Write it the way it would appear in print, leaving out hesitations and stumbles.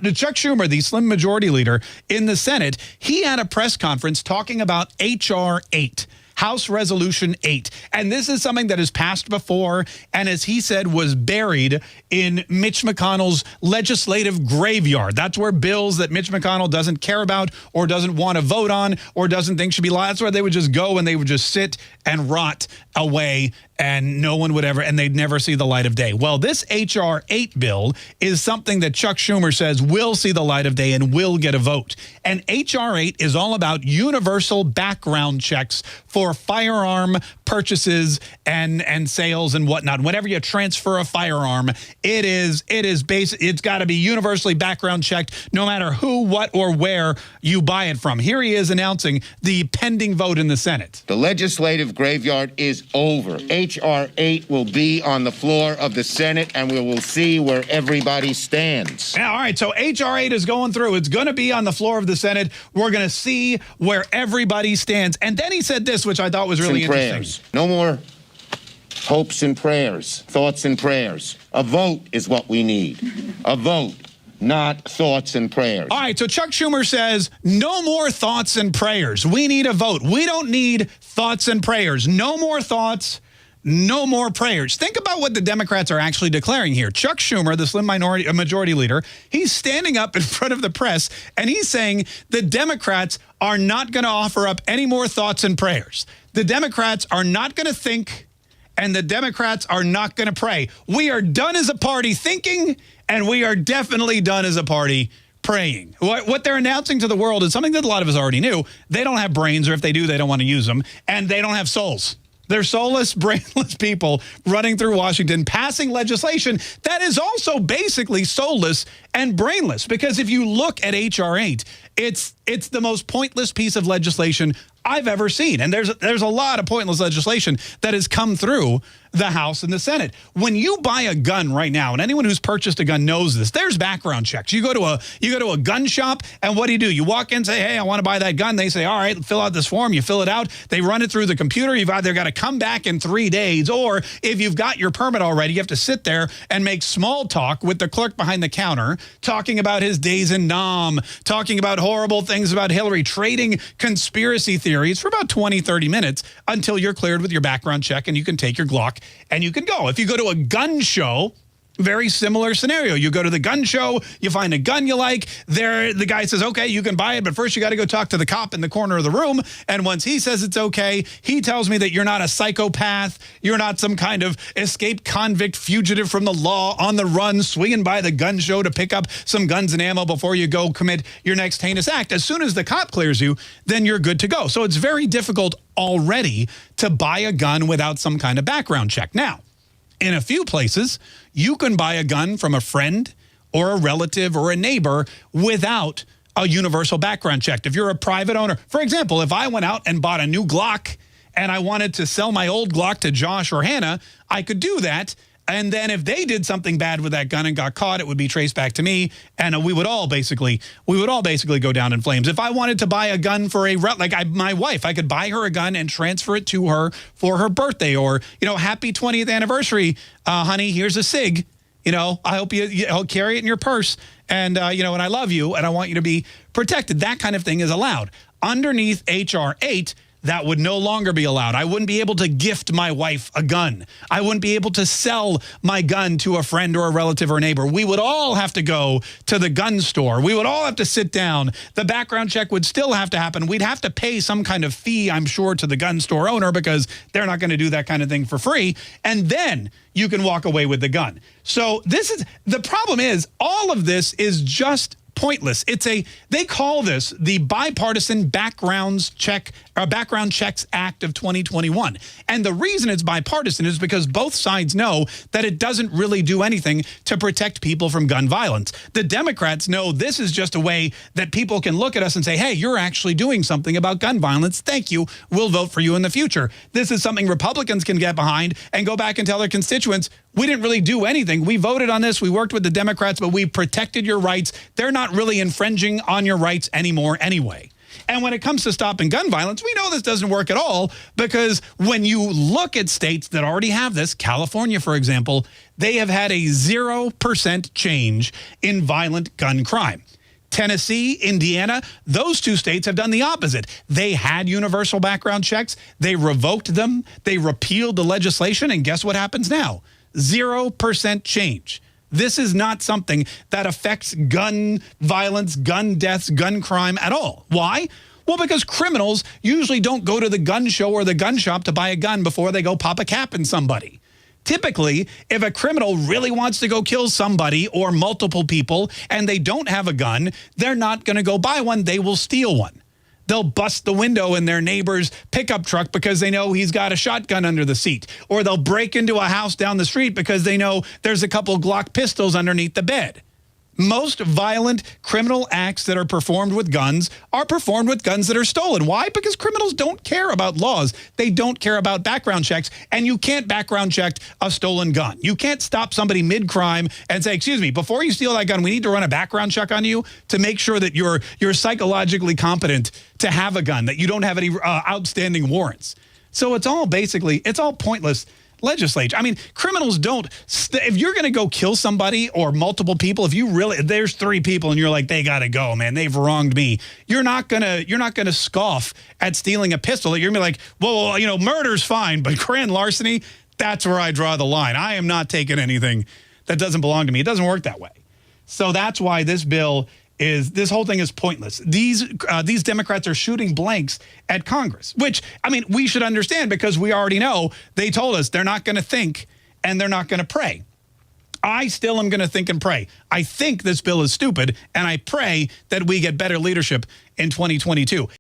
Chuck Schumer, the slim majority leader in the Senate, he had a press conference talking about H.R. 8. House Resolution 8. And this is something that has passed before and, as he said, was buried in Mitch McConnell's legislative graveyard. That's where bills that Mitch McConnell doesn't care about or doesn't want to vote on or doesn't think should be law, that's where they would just go and they would just sit and rot away and no one would ever, and they'd never see the light of day. Well, this H.R. 8 bill is something that Chuck Schumer says will see the light of day and will get a vote. And H.R. 8 is all about universal background checks for firearm purchases and sales and whatnot. Whenever you transfer a firearm, it's got to be universally background checked, no matter who, what, or where you buy it from. Here he is announcing the pending vote in the Senate. The legislative graveyard is over. H.R. 8 will be on the floor of the Senate, and we will see where everybody stands. Yeah, all right, so H.R. 8 is going through. It's going to be on the floor of the Senate. We're going to see where everybody stands. And then he said this, which I thought was really interesting. No more hopes and prayers, thoughts and prayers. A vote is what we need. A vote, not thoughts and prayers. All right, so Chuck Schumer says, no more thoughts and prayers. We need a vote. We don't need thoughts and prayers. No more thoughts, no more prayers. Think about what the Democrats are actually declaring here. Chuck Schumer, the slim majority leader, he's standing up in front of the press, and he's saying the Democrats are not going to offer up any more thoughts and prayers. The Democrats are not going to think, and the Democrats are not going to pray. We are done as a party thinking, and we are definitely done as a party praying. What they're announcing to the world is something that a lot of us already knew. They don't have brains, or if they do, they don't want to use them, and they don't have souls. They're soulless, brainless people running through Washington, passing legislation that is also basically soulless and brainless. Because if you look at H.R. 8, it's the most pointless piece of legislation I've ever seen. And there's a lot of pointless legislation that has come through the House and the Senate. When you buy a gun right now, and anyone who's purchased a gun knows this, there's background checks. You go to a gun shop, and what do? You walk in and say, hey, I want to buy that gun. They say, all right, fill out this form. You fill it out. They run it through the computer. You've either got to come back in 3 days, or if you've got your permit already, you have to sit there and make small talk with the clerk behind the counter, talking about his days in Nam, talking about horrible things about Hillary, trading conspiracy theories for about 20, 30 minutes until you're cleared with your background check and you can take your Glock and you can go. If you go to a gun show, very similar scenario. You go to the gun show, you find a gun you like, the guy says, okay, you can buy it, but first you got to go talk to the cop in the corner of the room, and once he says it's okay, he tells me that you're not a psychopath, you're not some kind of escaped convict fugitive from the law on the run, swinging by the gun show to pick up some guns and ammo before you go commit your next heinous act. As soon as the cop clears you, then you're good to go. So it's very difficult already to buy a gun without some kind of background check. Now, in a few places, you can buy a gun from a friend or a relative or a neighbor without a universal background check. If you're a private owner, for example, if I went out and bought a new Glock and I wanted to sell my old Glock to Josh or Hannah, I could do that. And then if they did something bad with that gun and got caught, it would be traced back to me, and we would all basically go down in flames. If I wanted to buy a gun for my wife, I could buy her a gun and transfer it to her for her birthday, or, happy 20th anniversary, honey, here's a SIG. I hope you'll carry it in your purse, and and I love you, and I want you to be protected. That kind of thing is allowed. Underneath H.R. 8, that would no longer be allowed. I wouldn't be able to gift my wife a gun. I wouldn't be able to sell my gun to a friend or a relative or a neighbor. We would all have to go to the gun store. We would all have to sit down. The background check would still have to happen. We'd have to pay some kind of fee, I'm sure, to the gun store owner, because they're not going to do that kind of thing for free. And then you can walk away with the gun. So the problem is, all of this is just pointless. They call this the Bipartisan Background Checks Act of 2021. And the reason it's bipartisan is because both sides know that it doesn't really do anything to protect people from gun violence. The Democrats know this is just a way that people can look at us and say, hey, you're actually doing something about gun violence. Thank you. We'll vote for you in the future. This is something Republicans can get behind and go back and tell their constituents, we didn't really do anything. We voted on this. We worked with the Democrats, but we protected your rights. They're not really infringing on your rights anymore anyway. And when it comes to stopping gun violence, we know this doesn't work at all, because when you look at states that already have this, California, for example, they have had a 0% change in violent gun crime. Tennessee, Indiana, those two states have done the opposite. They had universal background checks. They revoked them. They repealed the legislation. And guess what happens now? 0% change. This is not something that affects gun violence, gun deaths, gun crime at all. Why? Well, because criminals usually don't go to the gun show or the gun shop to buy a gun before they go pop a cap in somebody. Typically, if a criminal really wants to go kill somebody or multiple people and they don't have a gun, they're not going to go buy one. They will steal one. They'll bust the window in their neighbor's pickup truck because they know he's got a shotgun under the seat. Or they'll break into a house down the street because they know there's a couple Glock pistols underneath the bed. Most violent criminal acts that are performed with guns are performed with guns that are stolen. Why? Because criminals don't care about laws. They don't care about background checks. And you can't background check a stolen gun. You can't stop somebody mid-crime and say, excuse me, before you steal that gun, we need to run a background check on you to make sure that you're psychologically competent to have a gun, that you don't have any outstanding warrants. So it's all pointless legislature. I mean, criminals don't, if you're going to go kill somebody or multiple people, if you really, there's 3 people and you're like, they got to go, man, they've wronged me. You're not going to scoff at stealing a pistol. You're going to be like, well, you know, murder's fine, but grand larceny, that's where I draw the line. I am not taking anything that doesn't belong to me. It doesn't work that way. So that's why this whole thing is pointless. These Democrats are shooting blanks at Congress, which, I mean, we should understand, because we already know they told us they're not going to think and they're not going to pray. I still am going to think and pray. I think this bill is stupid, and I pray that we get better leadership in 2022.